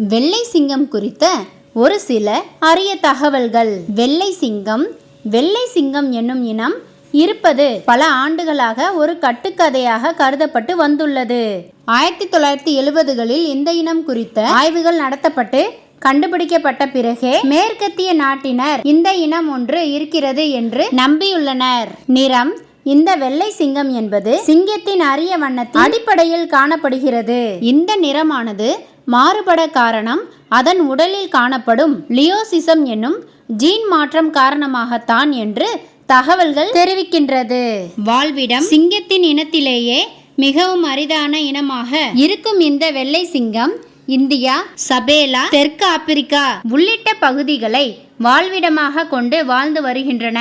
வெள்ளை சிங்கம் குறித்த ஒரு சில அரிய தகவல்கள். வெள்ளை சிங்கம் என்னும் இனம் இருப்பது பல ஆண்டுகளாக ஒரு கட்டுக்கதையாக கருதப்பட்டு வந்துள்ளது. 1970களில் இந்த இனம் குறித்த ஆய்வுகள் நடத்தப்பட்டு கண்டுபிடிக்கப்பட்ட பிறகே மேற்கத்திய நாட்டினர் இந்த இனம் ஒன்று இருக்கிறது என்று நம்பியுள்ளனர். நிறம்: இந்த வெள்ளை சிங்கம் என்பது சிங்கத்தின் அரிய வண்ணத்தின் அடிப்படையில் காணப்படுகிறது. இந்த நிறமானது மாறுபட காரணம் அதன் உடலில் காணப்படும் லியோசிசம் என்னும் ஜீன் மாற்றம் காரணமாகத்தான் என்று தகவல்கள் தெரிவிக்கின்றது. வாழ்விடம்: சிங்கத்தின் இனத்திலேயே மிகவும் அரிதான இனமாக இருக்கும் இந்த வெள்ளை சிங்கம் இந்தியா, சபேலா, தெற்கு ஆப்பிரிக்கா உள்ளிட்ட பகுதிகளை வாழ்விடமாக கொண்டு வாழ்ந்து வருகின்றன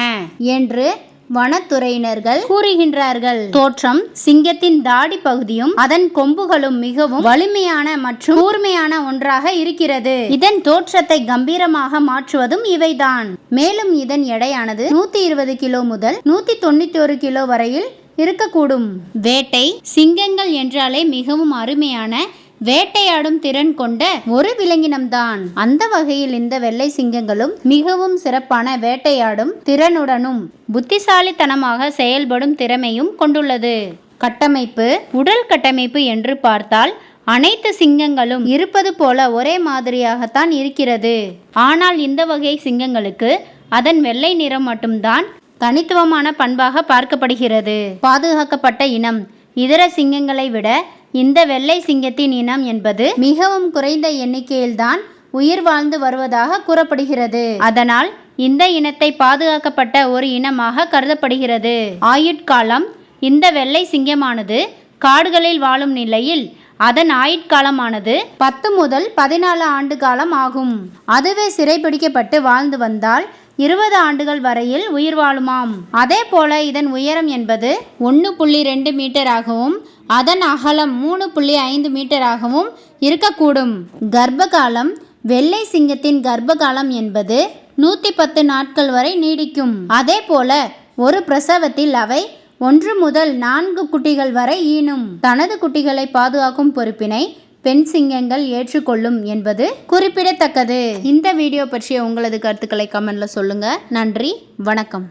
என்று வனத்துறையினர்கள் கூறுகின்றார்கள். தோற்றம்: சிங்கத்தின் தாடி பகுதியும் அதன் கொம்புகளும் மிகவும் வலிமையான மற்றும் கூர்மையான ஒன்றாக இருக்கிறது. இதன் தோற்றத்தை கம்பீரமாக மாற்றுவதும் இவைதான். மேலும் இதன் எடையானது 120 கிலோ முதல் 191 கிலோ வரையில் இருக்கக்கூடும். வேட்டை: சிங்கங்கள் என்றாலே மிகவும் அருமையான வேட்டையாடும் திறன் கொண்ட ஒரு விலங்கினம்தான். அந்த வகையில் இந்த வெள்ளை சிங்கங்களும் மிகவும் சிறப்பான வேட்டையாடும் திறனுடனும் புத்திசாலித்தனமாக செயல்படும் திறமையும் கொண்டுள்ளது. கட்டமைப்பு: உடல் கட்டமைப்பு என்று பார்த்தால் அனைத்து சிங்கங்களும் இருப்பது போல ஒரே மாதிரியாகத்தான் இருக்கிறது. ஆனால் இந்த வகை சிங்கங்களுக்கு அதன் வெள்ளை நிறம் மட்டும்தான் தனித்துவமான பண்பாக பார்க்கப்படுகிறது. பாதுகாக்கப்பட்ட இனம்: இதர சிங்கங்களை விட இந்த வெள்ளை சிங்கத்தின் இனம் என்பது மிகவும் குறைந்த எண்ணிக்கையில்தான் உயிர் வாழ்ந்து வருவதாக கூறப்படுகிறது. அதனால் இந்த இனத்தை பாதுகாக்கப்பட்ட ஒரு இனமாக கருதப்படுகிறது. ஆயுட்காலம்: இந்த வெள்ளை சிங்கமானது காடுகளில் வாழும் நிலையில் அதன் ஆயுட்காலமானது 10 முதல் 14 ஆண்டு காலம் ஆகும். அதுவே சிறைபிடிக்கப்பட்டு வாழ்ந்து வந்தால் 20 ஆண்டுகள் வரையில் உயிர் வாழுமாம். அதே போல இதன் உயரம் என்பது 1.2 மீட்டராகவும் அதன் அகலம் 3.5 மீட்டராகவும் இருக்கக்கூடும். கர்ப்பகாலம்: வெள்ளை சிங்கத்தின் கர்ப்பகாலம் என்பது 110 நாட்கள் வரை நீடிக்கும். அதே போல ஒரு பிரசவத்தில் அவை 1 முதல் 4 குட்டிகள் வரை ஈனும். தனது குட்டிகளை பாதுகாக்கும் பொறுப்பினை பெண் சிங்கங்கள் ஏற்றுக்கொள்ளும் என்பது குறிப்பிடத்தக்கது. இந்த வீடியோ பற்றிய உங்களது கருத்துக்களை கமெண்ட்ல சொல்லுங்க. நன்றி, வணக்கம்.